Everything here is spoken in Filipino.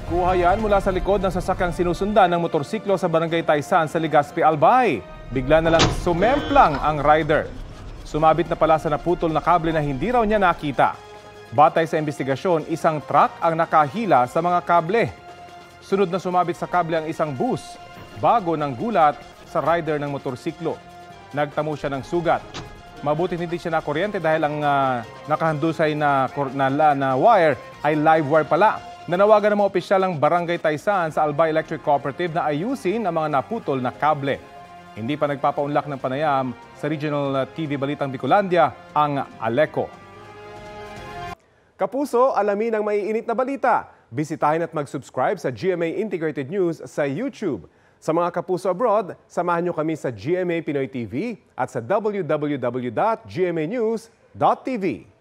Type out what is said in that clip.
Kuha yan mula sa likod ng sasakyang sinusundan ng motorsiklo sa Barangay Taysan sa Legazpi, Albay. Bigla na lang sumemplang ang rider. Sumabit na pala sa naputol na kable na hindi raw niya nakita. Batay sa investigasyon, isang truck ang nakahila sa mga kable. Sunod na sumabit sa kable ang isang bus bago ng gulat sa rider ng motorsiklo. Nagtamo siya ng sugat. Mabuti hindi siya nakuryente dahil ang nakahandusay na wire ay live wire pala. Nanawagan ng mga opisyal ng Barangay Taysan sa Albay Electric Cooperative na ayusin ang mga naputol na kable. Hindi pa nagpapaunlak ng panayam sa Regional TV Balitang Bicolandia ang ALECO. Kapuso, alamin ang maiinit na balita. Bisitahin at mag-subscribe sa GMA Integrated News sa YouTube. Sa mga kapuso abroad, samahan niyo kami sa GMA Pinoy TV at sa www.gmanews.tv.